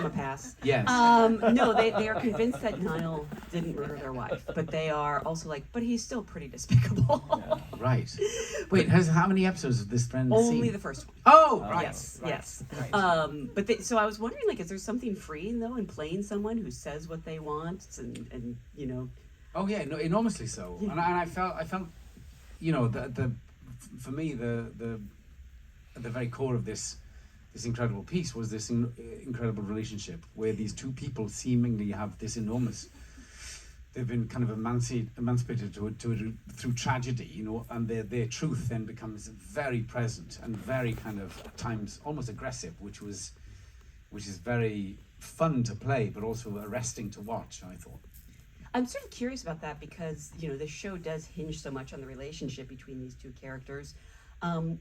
a pass. Yes. No, they are convinced that Nile didn't murder their wife, but they are also like, but he's still pretty despicable. Right. Wait, how many episodes of this been seen? Only the first one. Oh, right. Yes, right. yes. Right. So I was wondering, like, is there something freeing though in playing someone who says what they want and you know? Oh yeah, no, enormously so. Yeah. And I felt, you know, for me the at the very core of this incredible piece was this incredible relationship where these two people seemingly have this enormous. They've been kind of emancipated through tragedy, you know, and their truth then becomes very present and very kind of at times almost aggressive, which is very fun to play, but also arresting to watch, I thought. I'm sort of curious about that because, you know, the show does hinge so much on the relationship between these two characters.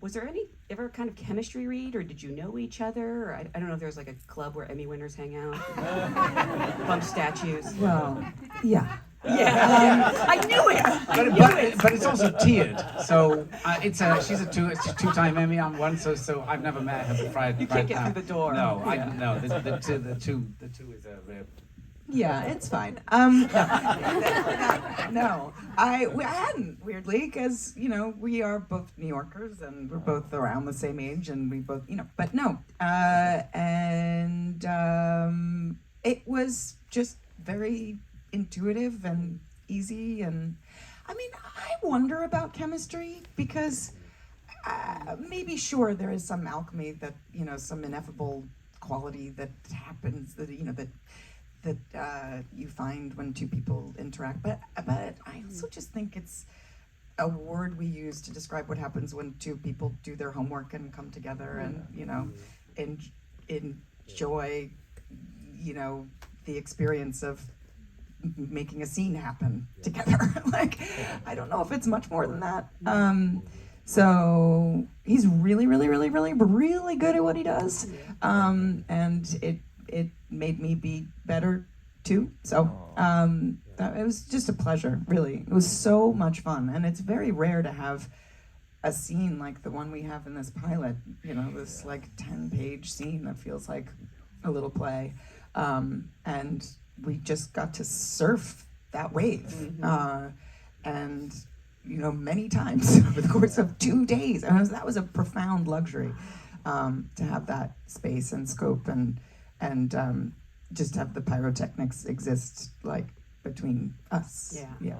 Was there ever kind of chemistry read, or did you know each other? Or I don't know if there's like a club where Emmy winners hang out, bump statues. Well, yeah. Yeah, I knew it. But it's also tiered. So she's a two-time Emmy. I'm one. So I've never met her. You can't get through the door. No, yeah. no. The two is a rare. Yeah, it's fine. No, I hadn't, weirdly, because, you know, we are both New Yorkers and we're both around the same age and we both, you know, but no. It was just very intuitive and easy. And I mean, I wonder about chemistry because maybe, sure, there is some alchemy that, you know, some ineffable quality that happens that, you know, that you find when two people interact, but I also just think it's a word we use to describe what happens when two people do their homework and come together and, you know, enjoy, you know, the experience of making a scene happen together. Like, I don't know if it's much more than that. So he's really, really, really, really, really good at what he does, and it made me be better too. So it was just a pleasure, really. It was so much fun, and it's very rare to have a scene like the one we have in this pilot, you know, this like 10-page scene that feels like a little play, and we just got to surf that wave, and you know, many times over the course of 2 days. And that was a profound luxury, to have that space and scope and just have the pyrotechnics exist like between us. Yeah.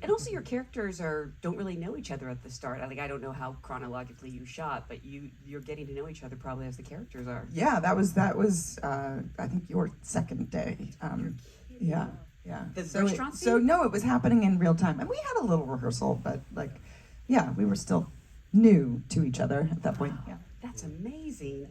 And also your characters don't really know each other at the start. I don't know how chronologically you shot, but you're getting to know each other probably as the characters are. Yeah, that was I think your second day. Yeah. The restaurant scene? So no, it was happening in real time, and we had a little rehearsal, but like, yeah, we were still new to each other at that point. Yeah. That's amazing.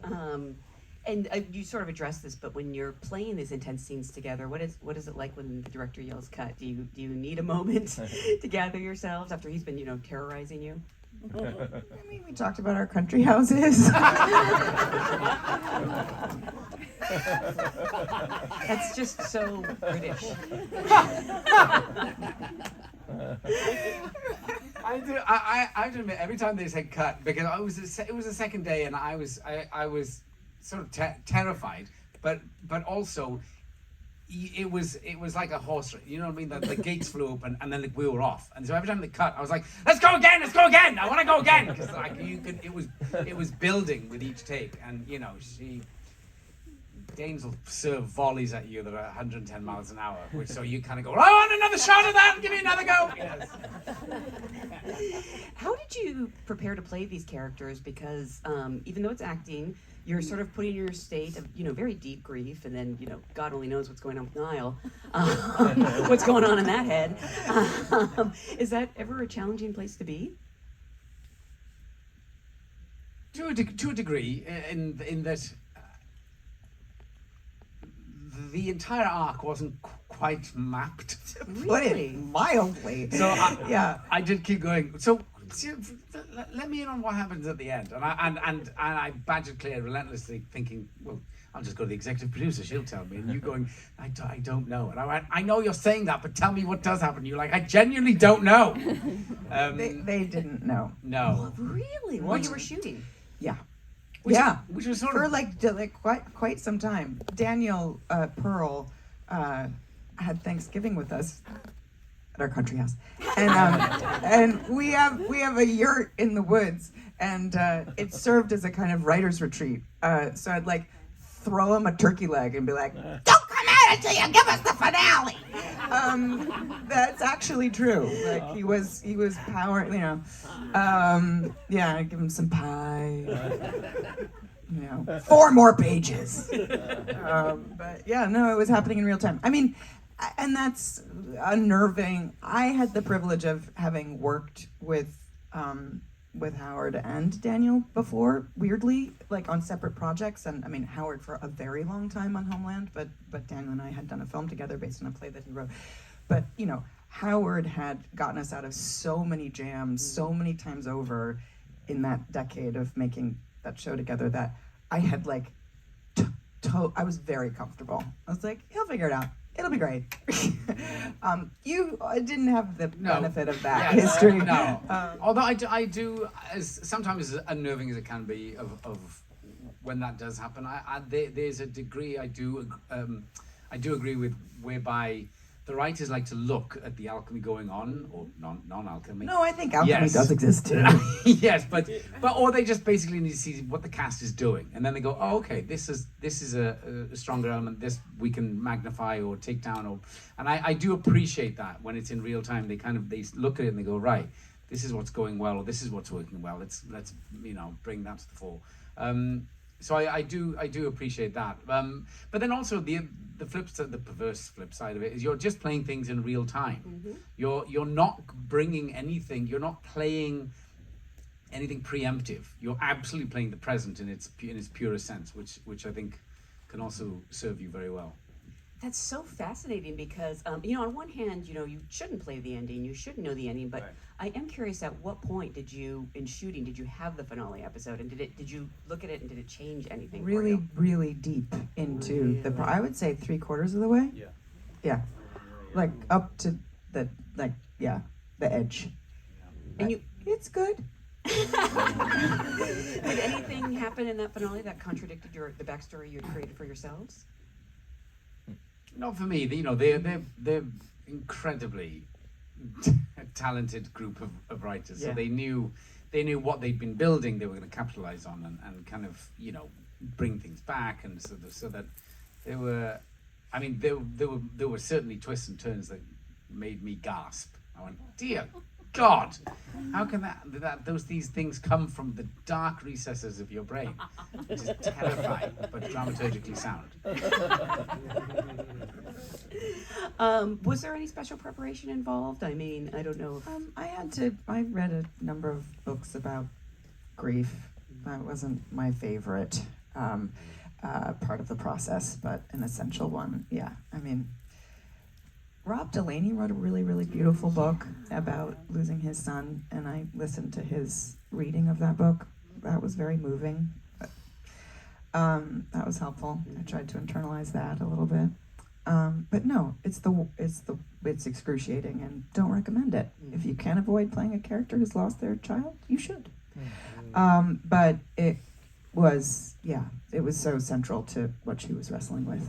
And you sort of addressed this, but when you're playing these intense scenes together, what is it like when the director yells cut? Do you need a moment to gather yourselves after he's been, you know, terrorizing you? I mean, we talked about our country houses. That's just so British. I have to admit, every time they said cut, because it was the second day, and I was sort of terrified, but also it was like a horse race, you know what I mean? The gates flew open and then we were off, and so every time they cut, I was like, let's go again, I want to go again, because like it was building with each take, and you know, Danes will serve volleys at you that are 110 miles an hour, which so you kind of go, I want another shot of that, give me another go. Yes. How did you prepare to play these characters? Because even though it's acting, you're sort of putting in your state of, you know, very deep grief, and then, you know, God only knows what's going on with Nile, what's going on in that head. Is that ever a challenging place to be? To a degree, in that the entire arc wasn't quite mapped. Put it mildly. So I did keep going. So let me in on what happens at the end. And I badgered Claire relentlessly, thinking, well, I'll just go to the executive producer, she'll tell me. And you going, I don't know. And I went, I know you're saying that, but tell me what does happen. You're like, I genuinely don't know. They didn't know. No. Really? While you were shooting? Yeah. which was sort for of like quite some time. Daniel Pearl had Thanksgiving with us at our country house, and we have a yurt in the woods, and it served as a kind of writer's retreat. So I'd like throw him a turkey leg and be like, "Don't come out until you give us the finale." That's actually true. Like he was power, you know. Yeah, I'd give him some pie. You know, 4 more pages. But yeah, no, it was happening in real time. I mean, and that's unnerving. I had the privilege of having worked with Howard and Daniel before, weirdly, like on separate projects. And I mean, Howard for a very long time on Homeland, but Daniel and I had done a film together based on a play that he wrote. But you know, Howard had gotten us out of so many jams, so many times over, in that decade of making that show together, that I had like, I was very comfortable. I was like, he'll figure it out. It'll be great. You didn't have the benefit of that history. No. Although I do, as sometimes as unnerving as it can be, of when that does happen, there's a degree I do agree with, whereby the writers like to look at the alchemy going on, or non-alchemy. No, I think alchemy does exist too. Yes, but or they just basically need to see what the cast is doing, and then they go, oh, okay, this is a stronger element. This we can magnify or take down, and I do appreciate that when it's in real time. They look at it and they go, right, this is what's going well, or this is what's working well. Let's bring that to the fore. So I do appreciate that. But then also the perverse flip side of it is you're just playing things in real time. Mm-hmm. You're not bringing anything. You're not playing anything preemptive. You're absolutely playing the present in its purest sense, which I think can also serve you very well. That's so fascinating because, on one hand, you shouldn't play the ending, you shouldn't know the ending, but right. I am curious, at what point did you have the finale episode, and did you look at it and did it change anything for you? Really deep into I would say 3/4 of the way. Yeah. Like up to the edge. And it's good. Did anything happen in that finale that contradicted the backstory you had created for yourselves? Not for me. They're incredibly talented group of writers. So they knew what they'd been building. They were going to capitalize on and kind of bring things back, and so that there were. I mean, there were certainly twists and turns that made me gasp. I went, dear God, how can these things come from the dark recesses of your brain? Which is terrifying, but dramaturgically sound. Was there any special preparation involved? I mean, I don't know. I read a number of books about grief. That wasn't my favorite part of the process, but an essential one. Yeah, I mean, Rob Delaney wrote a really, really beautiful book about losing his son, and I listened to his reading of that book. That was very moving. That was helpful. I tried to internalize that a little bit. But no, it's excruciating, and don't recommend it. If you can't avoid playing a character who's lost their child, you should. But it was so central to what she was wrestling with.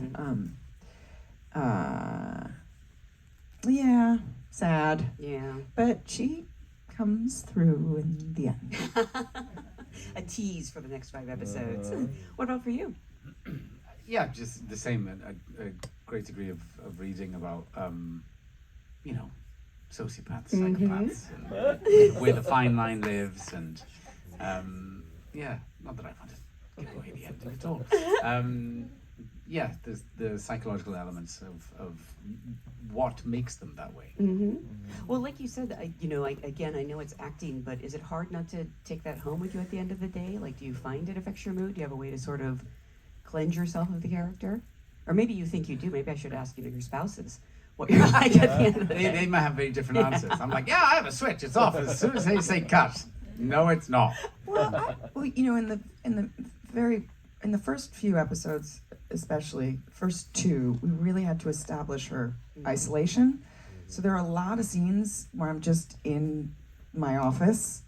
Yeah, sad. Yeah. But she comes through in the end. A tease for the next 5 episodes. What about for you? Yeah, just the same. A great degree of reading about, sociopaths, psychopaths, and where the fine line lives, and not that I want to give away the ending at all. There's the psychological elements of what makes them that way. Mm-hmm. Well, like you said, I know it's acting, but is it hard not to take that home with you at the end of the day? Like, do you find it affects your mood? Do you have a way to sort of cleanse yourself of the character? Or maybe you think you do. Maybe I should ask your spouses what you're like at the end of the day. They might have very different answers. I'm like, I have a switch. It's off as soon as they say cut. No, it's not. In the first few episodes, especially first 2, we really had to establish her isolation. So there are a lot of scenes where I'm just in my office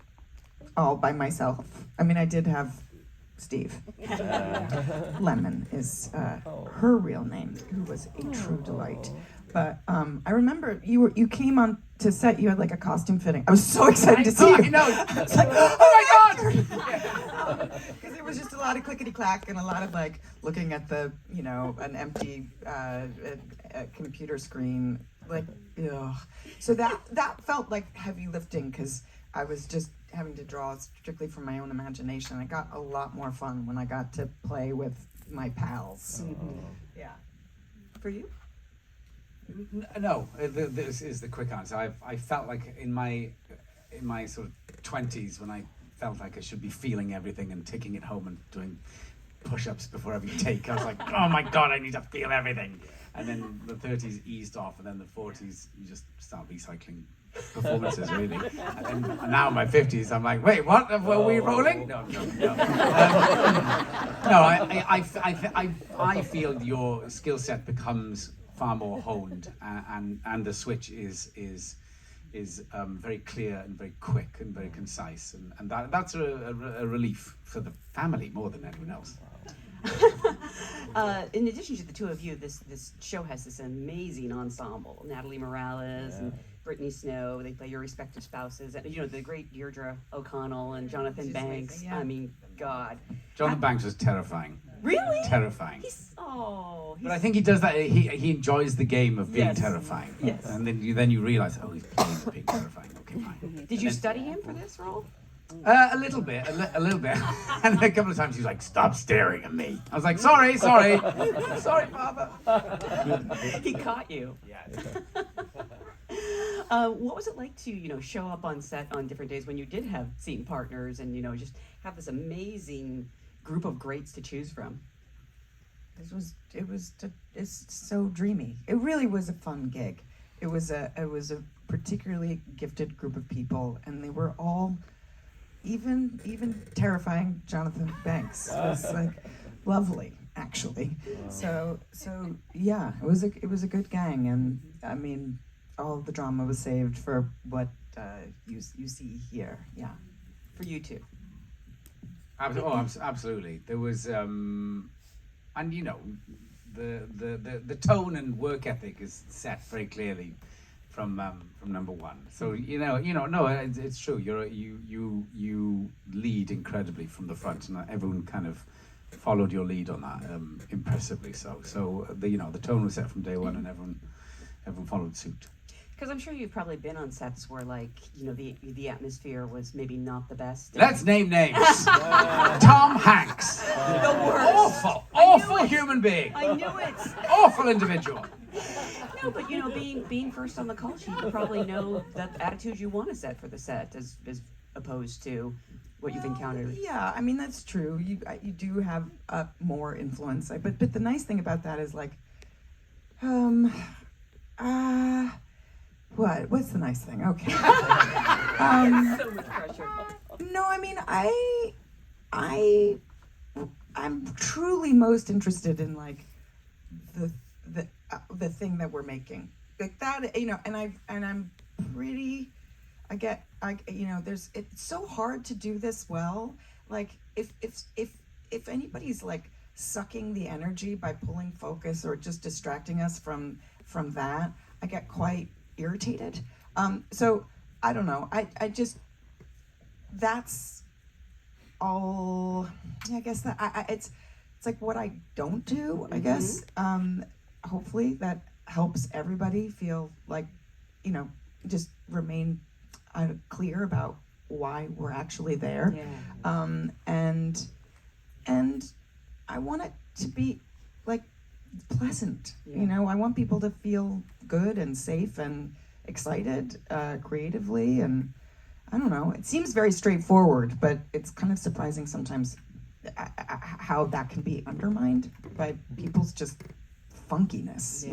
all by myself. I mean, I did have Steve. Lemon is her real name, who was a true delight. But I remember you came on to set. You had like a costume fitting. I was so excited to see you. I know. I was like, oh my god! Because it was just a lot of clickety clack and a lot of like looking at the an empty computer screen. Like, ugh. So that felt like heavy lifting because I was just having to draw strictly from my own imagination. I got a lot more fun when I got to play with my pals. Yeah. For you? No, this is the quick answer. I felt like in my sort of 20s when I felt like I should be feeling everything and taking it home and doing push-ups before every take. I was like, oh my god, I need to feel everything. And then the 30s eased off, and then the 40s you just start recycling performances really. And now in my 50s, I'm like, wait, what? Were we rolling? No. I feel your skill set becomes far more honed, and the switch is very clear and very quick and very concise, and that's a relief for the family more than anyone else. In addition to the two of you, this show has this amazing ensemble. Natalie Morales and Brittany Snow, they play your respective spouses. And, the great Deirdre O'Connell and Jonathan Banks. Amazing, yeah. I mean, God. Jonathan Banks was terrifying. Really? Terrifying. He's But I think he does that. He enjoys the game of being Yes. terrifying. Yes. And then you realize, oh, he's playing at being terrifying. Okay, fine. Did you study him for this role? A little bit. And a couple of times he was like, stop staring at me. I was like, sorry, sorry, Father. He caught you. Yeah. What was it like to, show up on set on different days when you did have scene partners and, just have this amazing group of greats to choose from? It's so dreamy. It really was a fun gig. It was a particularly gifted group of people, and they were all even terrifying. Jonathan Banks was like lovely, actually. So yeah, it was a good gang, and I mean, all of the drama was saved for what you see here. Yeah. For you too. Absolutely. There was, and the tone and work ethic is set very clearly from number one. So no, it's true. You lead incredibly from the front, and everyone kind of followed your lead on that impressively. So the tone was set from day one, and everyone followed suit. Because I'm sure you've probably been on sets where, the atmosphere was maybe not the best. Let's name names. Tom Hanks. The worst. Awful human being. I knew it. Awful individual. No, but being first on the call sheet, you probably know the attitude you want to set for the set, as opposed to what you've encountered. Yeah, I mean that's true. You do have more influence, but the nice thing about that is what's the nice thing? Okay. So much pressure. No, I mean I'm truly most interested in the thing that we're making, like that, and I'm pretty. There's it's so hard to do this well. Like if anybody's like sucking the energy by pulling focus or just distracting us from that, I get quite irritated. So I don't know. I just that's all. I guess that it's like what I don't do. I guess. Hopefully that helps everybody feel like just remain clear about why we're actually there. Yeah. And I want it to be like pleasant. Yeah. I want people to feel good and safe and excited creatively, and I don't know, it seems very straightforward, but it's kind of surprising sometimes how that can be undermined by people's just funkiness.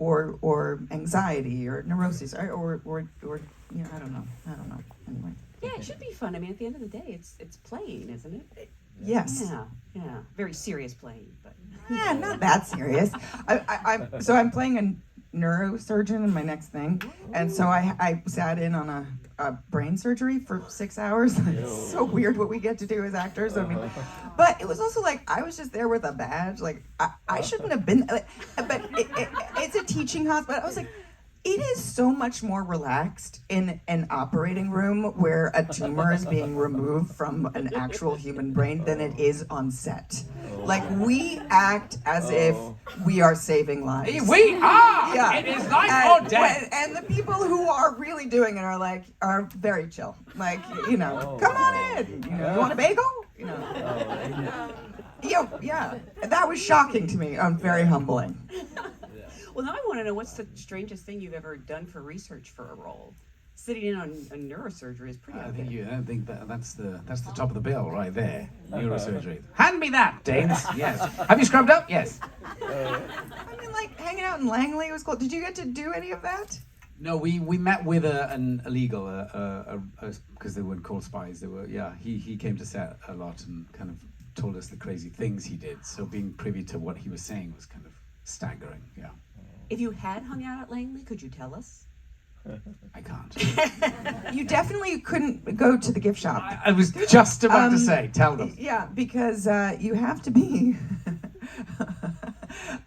Or anxiety or neurosis or I don't know anyway. Yeah, it should be fun. I mean, at the end of the day, it's playing, isn't it? Yes. Yeah. Very serious playing, but Not that serious. I'm playing a neurosurgeon in my next thing, and so I sat in on brain surgery for 6 hours. It's so weird what we get to do as actors. I mean, but it was also like I was just there with a badge. Like I shouldn't have been. But it's a teaching hospital. I was like, it is so much more relaxed in an operating room where a tumor is being removed from an actual human brain than it is on set. Like, we act as if we are saving lives. We are! Yeah. It is life or death! And the people who are really doing it are very chill. Like, come on in. You want a bagel? Yeah. That was shocking to me. Very humbling. Well, now I want to know, what's the strangest thing you've ever done for research for a role? Sitting in on a neurosurgery is pretty. I think that's the top of the bill right there. Neurosurgery. Hand me that, Danes. Yes. Have you scrubbed up? Yes. I mean, like hanging out in Langley was cool. Did you get to do any of that? No, we met with an illegal because they weren't called spies. They were He came to set a lot and kind of told us the crazy things he did. So being privy to what he was saying was kind of staggering. Yeah. If you had hung out at Langley, could you tell us? I can't. You definitely couldn't go to the gift shop. I was just about to say, tell them. Yeah, because you have to be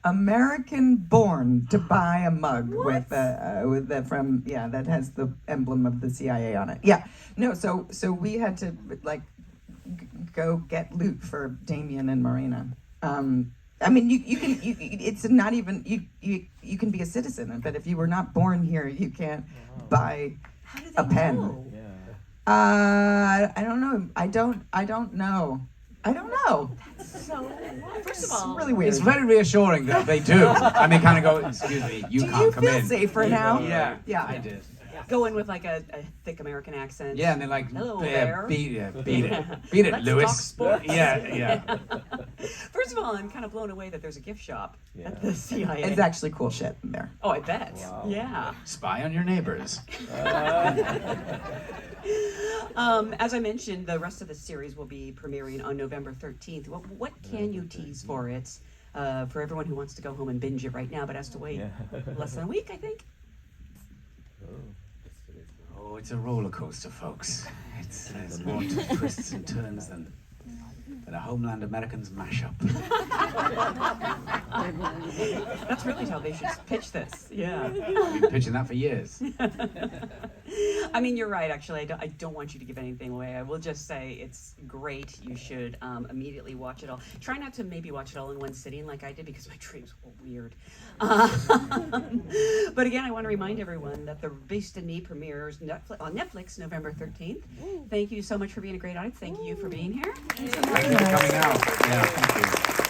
American-born to buy a mug that has the emblem of the CIA on it. Yeah, no, so we had to go get loot for Damien and Marina. I mean, you can. It's not even you can be a citizen, but if you were not born here, you can't buy a pen. Know? I don't know. I don't know. So, first It's of all, really weird. It's very reassuring that they do, and they kind of go, "Excuse me, you Do can't you come feel in." safer now? Yeah, I did. go in with like a thick American accent. Yeah, and they're like, Hello "Yeah, there." beat it, Let's Lewis." talk sports. Yeah. First of all, I'm kind of blown away that there's a gift shop at the CIA. It's actually cool shit in there. Oh, I bet. Wow. Yeah. Spy on your neighbors. As I mentioned, the rest of the series will be premiering on November 13th. What can you tease for it? For everyone who wants to go home and binge it right now, but has to wait less than a week, I think. Oh, it's a roller coaster, folks. There's more twists and turns than a Homeland Americans mashup. That's really how they should pitch this. Yeah. I've been pitching that for years. I mean, you're right, actually. I don't want you to give anything away. I will just say it's great. You should immediately watch it all. Try not to maybe watch it all in one sitting like I did, because my dreams were weird. But again, I want to remind everyone that The Beast in Me premieres on Netflix November 13th. Thank you so much for being a great audience. Thank you for being here. Thank you for coming out. Yeah, thank you.